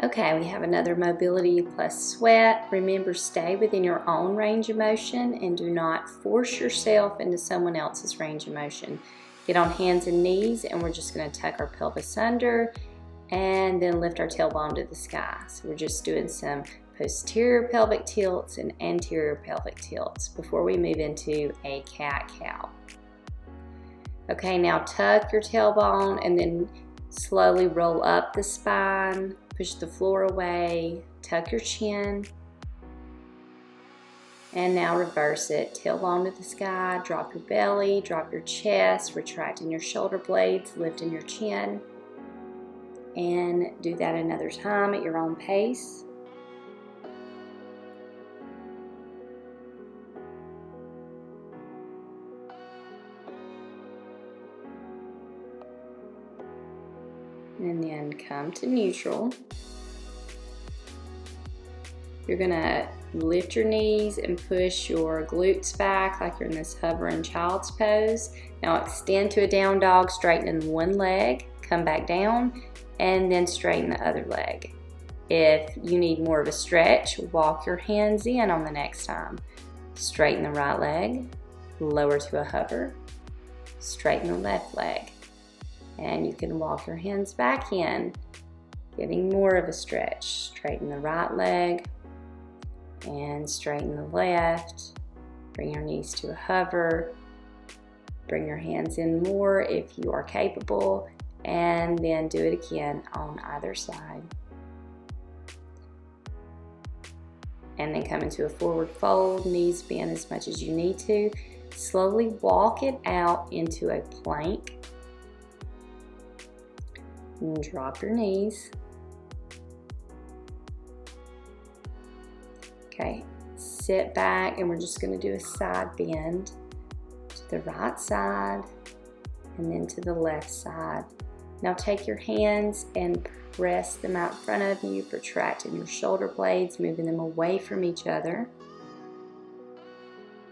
Okay, we have another mobility plus sweat. Remember, stay within your own range of motion and do not force yourself into someone else's range of motion. Get on hands and knees, and we're just going to tuck our pelvis under and then lift our tailbone to the sky. So we're just doing some posterior pelvic tilts and anterior pelvic tilts before we move into a cat-cow. Okay, now tuck your tailbone and then slowly roll up the spine. Push the floor away, tuck your chin, and now reverse it. Tailbone to the sky, drop your belly, drop your chest, retracting your shoulder blades, lifting your chin, and do that another time at your own pace. And then come to neutral. You're gonna lift your knees and push your glutes back like you're in this hovering child's pose. Now extend to a down dog, straighten one leg, come back down, and then straighten the other leg. If you need more of a stretch, walk your hands in on the next time. Straighten the right leg, lower to a hover, straighten the left leg. And you can walk your hands back in, getting more of a stretch. Straighten the right leg and straighten the left. Bring your knees to a hover. Bring your hands in more if you are capable, and then do it again on either side. And then come into a forward fold, knees bend as much as you need to. Slowly walk it out into a plank. And drop your knees. Okay, sit back, and we're just going to do a side bend to the right side and then to the left side. Now take your hands and press them out in front of you, protracting your shoulder blades, moving them away from each other.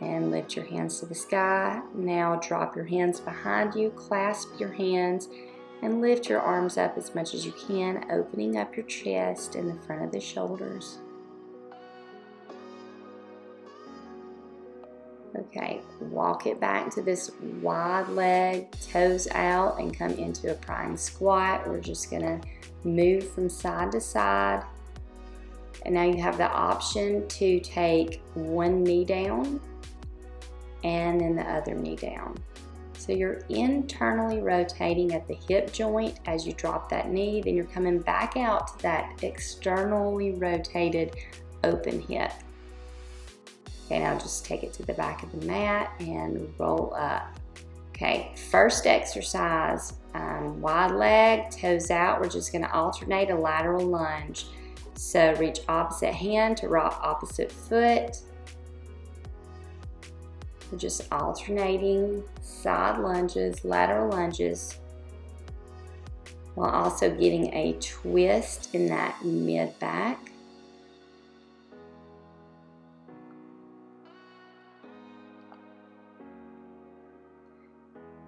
And lift your hands to the sky. Now drop your hands behind you, clasp your hands, and lift your arms up as much as you can, opening up your chest and the front of the shoulders. Okay, walk it back to this wide leg, toes out, and come into a prime squat. We're just gonna move from side to side. And now you have the option to take one knee down and then the other knee down. So you're internally rotating at the hip joint as you drop that knee, then you're coming back out to that externally rotated open hip. Okay, now just take it to the back of the mat and roll up. Okay, first exercise, wide leg, toes out. We're just gonna alternate a lateral lunge. So reach opposite hand to rock opposite foot. We're just alternating side lunges, lateral lunges, while also getting a twist in that mid back.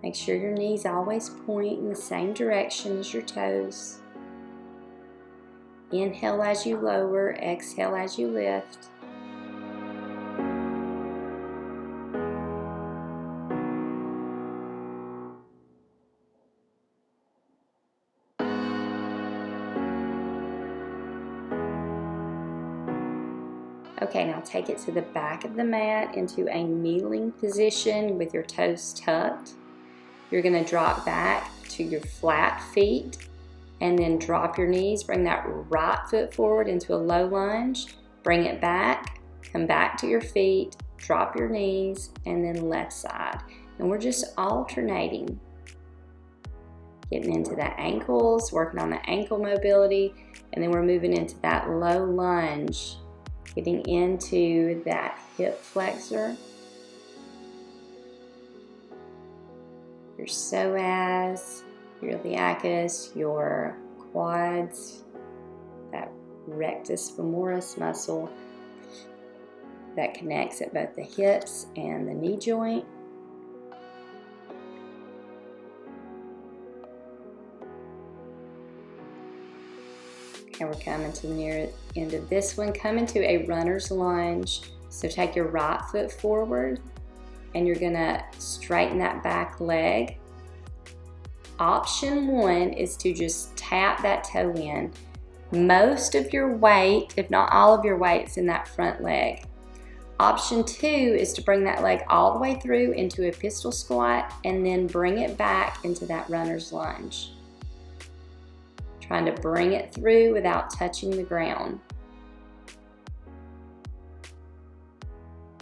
Make sure your knees always point in the same direction as your toes. Inhale as you lower, exhale as you lift. Okay, now take it to the back of the mat into a kneeling position with your toes tucked. You're going to drop back to your flat feet and then drop your knees. Bring that right foot forward into a low lunge. Bring it back, come back to your feet, drop your knees, and then left side. And we're just alternating. Getting into the ankles, working on the ankle mobility, and then we're moving into that low lunge. Getting into that hip flexor, your psoas, your iliacus, your quads, that rectus femoris muscle that connects at both the hips and the knee joint. Okay, we're coming to the near end of this one. Come into a runner's lunge. So take your right foot forward and you're gonna straighten that back leg. Option 1 is to just tap that toe in. Most of your weight, if not all of your weight, is in that front leg. Option 2 is to bring that leg all the way through into a pistol squat and then bring it back into that runner's lunge. Trying to bring it through without touching the ground.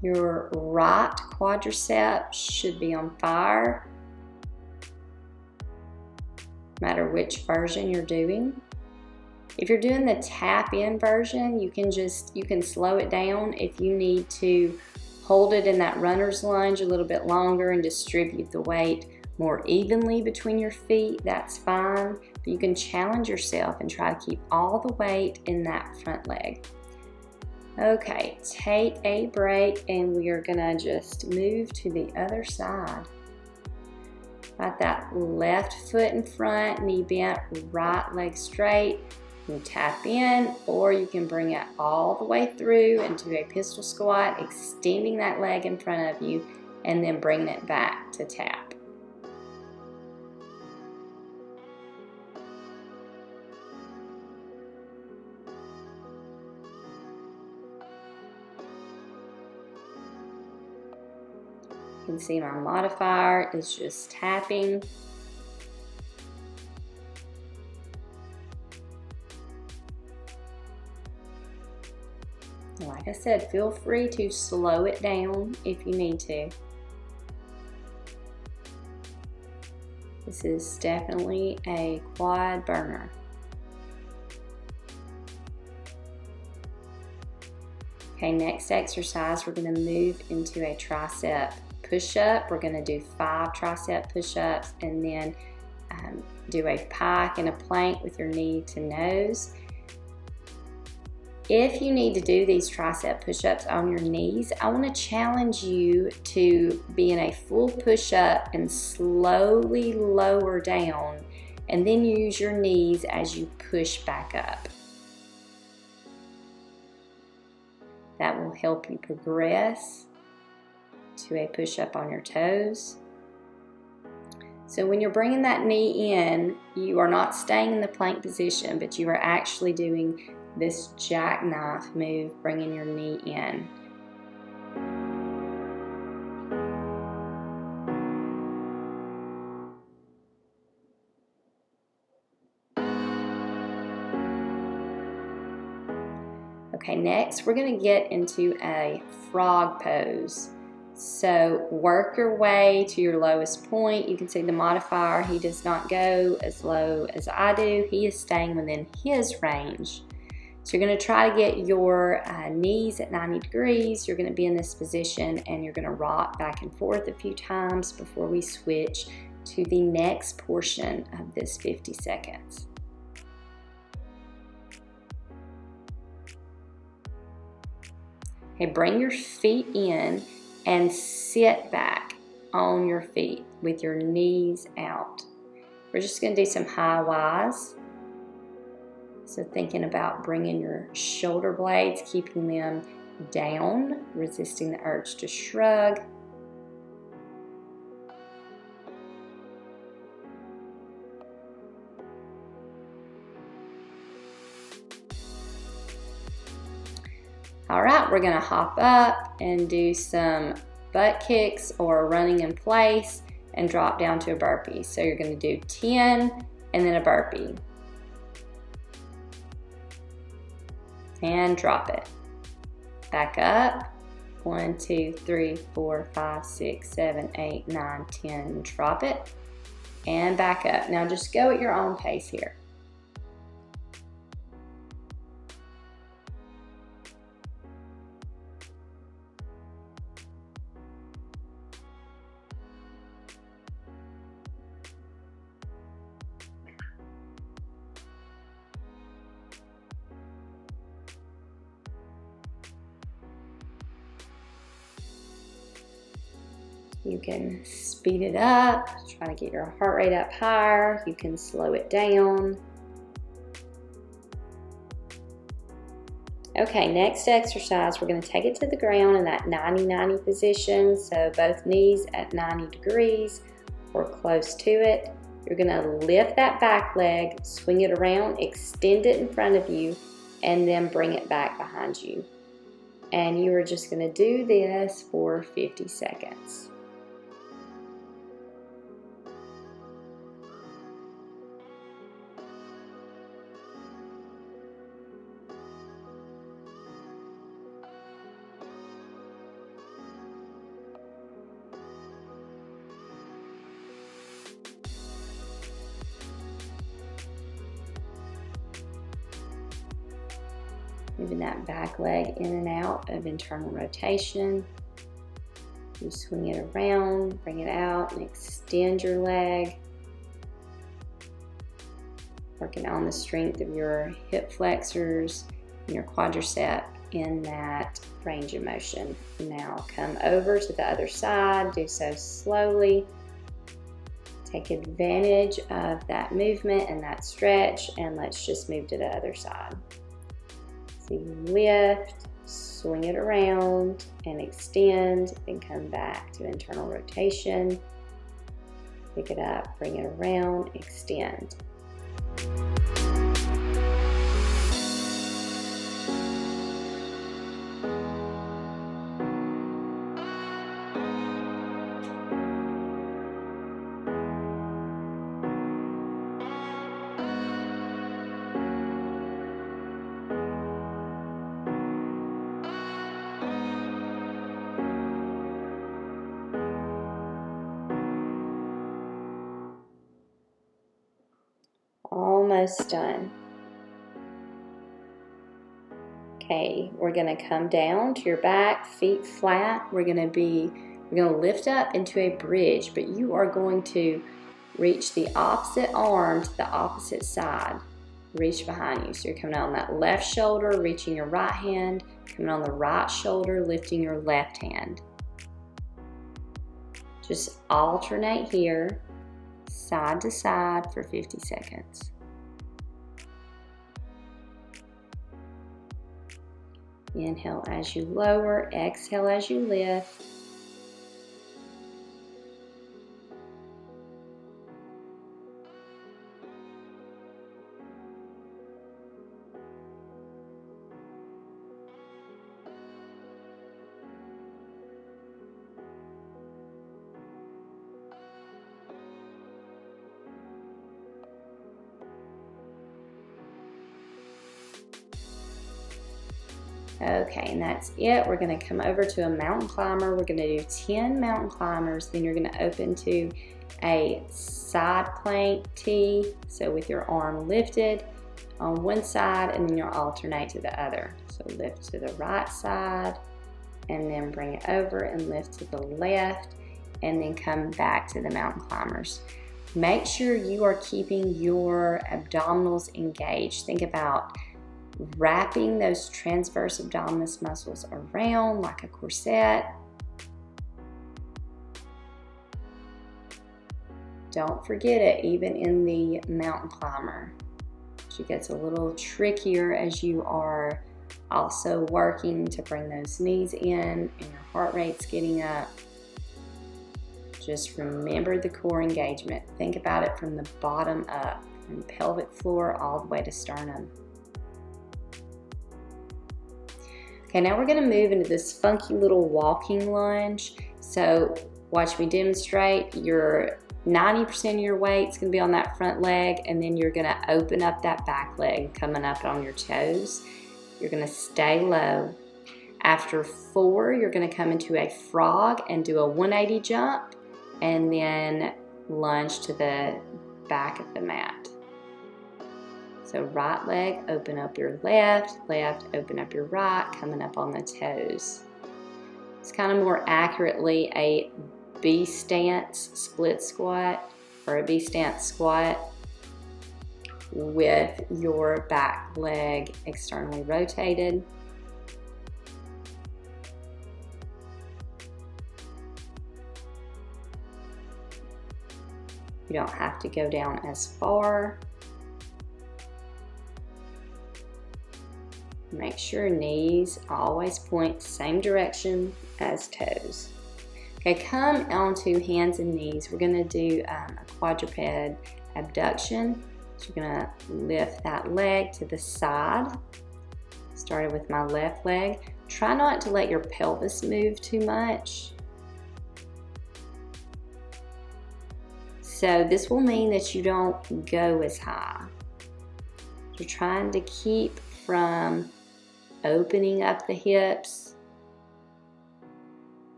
Your right quadricep should be on fire, no matter which version you're doing. If you're doing the tap in version, you can slow it down if you need to hold it in that runner's lunge a little bit longer and distribute the weight more evenly between your feet, that's fine. But you can challenge yourself and try to keep all the weight in that front leg. Okay, take a break and we are gonna just move to the other side. Got that left foot in front, knee bent, right leg straight. You can tap in, or you can bring it all the way through into a pistol squat, extending that leg in front of you and then bringing it back to tap. You can see my modifier is just tapping. Like I said, feel free to slow it down if you need to. This is definitely a quad burner. Okay, next exercise, we're going to move into a tricep push-up. We're going to do 5 tricep push-ups and then do a pike and a plank with your knee to nose. If you need to do these tricep push-ups on your knees, I want to challenge you to be in a full push-up and slowly lower down, and then use your knees as you push back up. That will help you progress to a push-up on your toes. So when you're bringing that knee in, you are not staying in the plank position, but you are actually doing this jackknife move, bringing your knee in. Okay, next we're going to get into a frog pose. So work your way to your lowest point. You can see the modifier, he does not go as low as I do. He is staying within his range. So you're going to try to get your knees at 90 degrees. You're going to be in this position and you're going to rock back and forth a few times before we switch to the next portion of this 50 seconds. Okay, bring your feet in and sit back on your feet with your knees out. We're just going to do some high Ys. So thinking about bringing your shoulder blades, keeping them down, resisting the urge to shrug. All right, we're gonna hop up and do some butt kicks or running in place and drop down to a burpee. So you're gonna do 10 and then a burpee. And drop it. Back up. 1, 2, 3, 4, 5, 6, 7, 8, 9, 10. Drop it. And back up. Now just go at your own pace here. You can speed it up, try to get your heart rate up higher. You can slow it down. Okay, next exercise, we're going to take it to the ground in that 90-90 position. So both knees at 90 degrees or close to it. You're going to lift that back leg, swing it around, extend it in front of you, and then bring it back behind you. And you are just going to do this for 50 seconds. Moving that back leg in and out of internal rotation. You swing it around, bring it out, and extend your leg. Working on the strength of your hip flexors and your quadricep in that range of motion. Now come over to the other side, do so slowly. Take advantage of that movement and that stretch, and let's just move to the other side. So you lift, swing it around, and extend, then come back to internal rotation. Pick it up, bring it around, extend. Almost done. Okay, we're going to come down to your back, feet flat. We're going to lift up into a bridge, but you are going to reach the opposite arm to the opposite side. Reach behind you. So you're coming out on that left shoulder, reaching your right hand, coming on the right shoulder, lifting your left hand. Just alternate here, side to side for 50 seconds. Inhale as you lower, exhale as you lift. Okay, and that's it. We're going to come over to a mountain climber. We're going to do 10 mountain climbers. Then you're going to open to a side plank T. So with your arm lifted on one side, and then you'll alternate to the other. So lift to the right side, and then bring it over and lift to the left, and then come back to the mountain climbers. Make sure you are keeping your abdominals engaged. Think about wrapping those transverse abdominis muscles around like a corset. Don't forget it, even in the mountain climber. It gets a little trickier as you are also working to bring those knees in and your heart rate's getting up. Just remember the core engagement. Think about it from the bottom up, from pelvic floor all the way to sternum. Okay, now we're going to move into this funky little walking lunge. So watch me demonstrate. Your 90% of your weight's going to be on that front leg, and then you're going to open up that back leg, coming up on your toes. You're going to stay low. After 4, you're going to come into a frog and do a 180 jump, and then lunge to the back of the mat. So right leg, open up your left, open up your right, coming up on the toes. It's kind of more accurately a B stance split squat or a B stance squat with your back leg externally rotated. You don't have to go down as far. Make sure knees always point the same direction as toes. Okay, come onto hands and knees. We're going to do a quadruped abduction. So you're going to lift that leg to the side. Started with my left leg. Try not to let your pelvis move too much. So this will mean that you don't go as high. You're trying to keep from opening up the hips.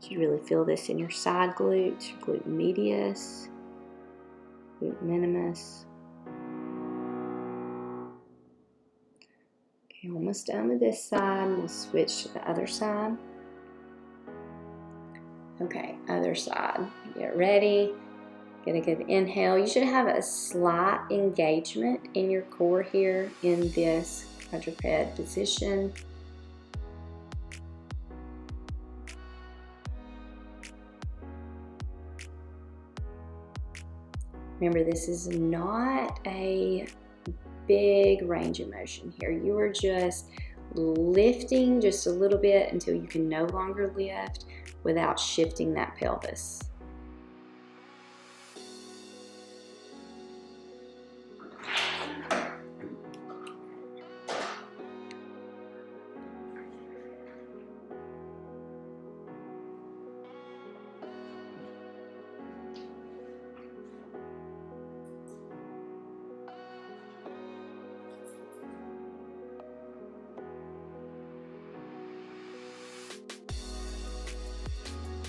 You really feel this in your side glutes, your glute medius, glute minimus. Okay, almost done with this side. We'll switch to the other side. Okay, other side. Get ready. Get a good inhale. You should have a slight engagement in your core here in this quadruped position. Remember, this is not a big range of motion here. You are just lifting just a little bit until you can no longer lift without shifting that pelvis.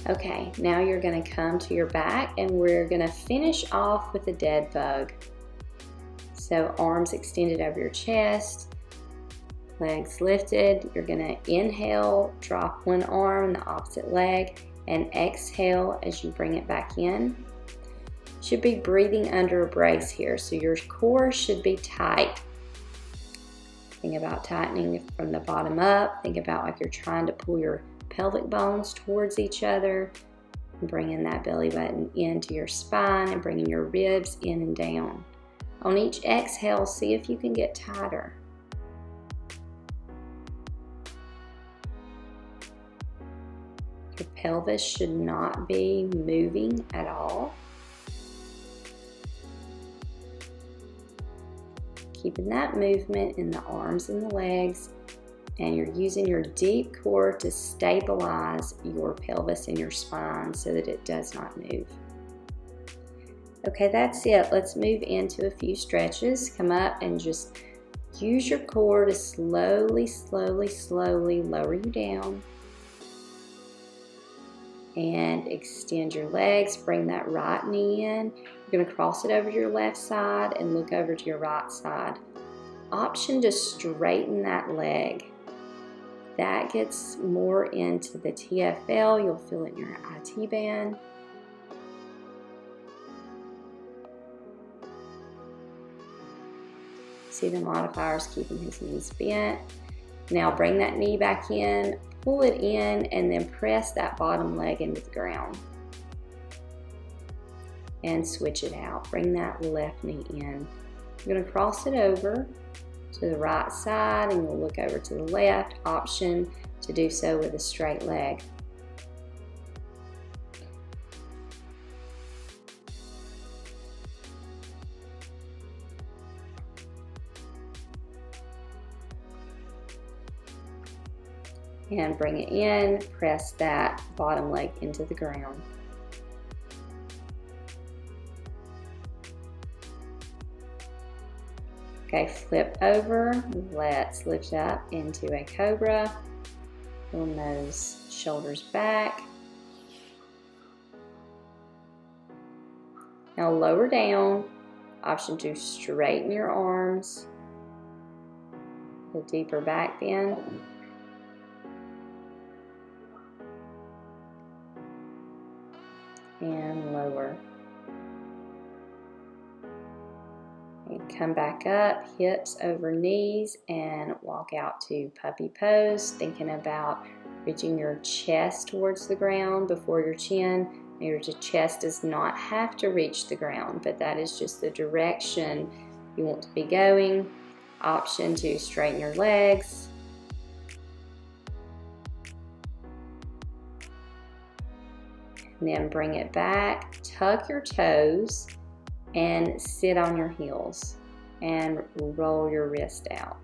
Okay, now you're going to come to your back and we're going to finish off with a dead bug. So arms extended over your chest, legs lifted. You're going to inhale, drop one arm, the opposite leg, and exhale as you bring it back in. You should be breathing under a brace here, so your core should be tight. Think about tightening from the bottom up. Think about like you're trying to pull your pelvic bones towards each other, and bringing that belly button into your spine and bringing your ribs in and down. On each exhale, see if you can get tighter. Your pelvis should not be moving at all. Keeping that movement in the arms and the legs, and you're using your deep core to stabilize your pelvis and your spine so that it does not move. Okay, that's it. Let's move into a few stretches. Come up and just use your core to slowly, slowly, slowly lower you down. And extend your legs. Bring that right knee in. You're going to cross it over to your left side and look over to your right side. Option to straighten that leg. That gets more into the TFL. You'll feel it in your IT band. See the modifiers keeping his knees bent. Now bring that knee back in, pull it in, and then press that bottom leg into the ground. And switch it out. Bring that left knee in. You're going to cross it over to the right side and you'll look over to the left. Option to do so with a straight leg. And bring it in, press that bottom leg into the ground. Okay, flip over. Let's lift up into a cobra. Pull those shoulders back. Now lower down. Option to straighten your arms. A deeper back bend. And lower. And come back up, hips over knees, and walk out to puppy pose, thinking about reaching your chest towards the ground before your chin. Your chest does not have to reach the ground, but that is just the direction you want to be going. Option to straighten your legs. And then bring it back, tuck your toes, and sit on your heels and roll your wrist out.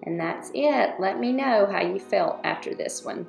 And that's it. Let me know how you felt after this one.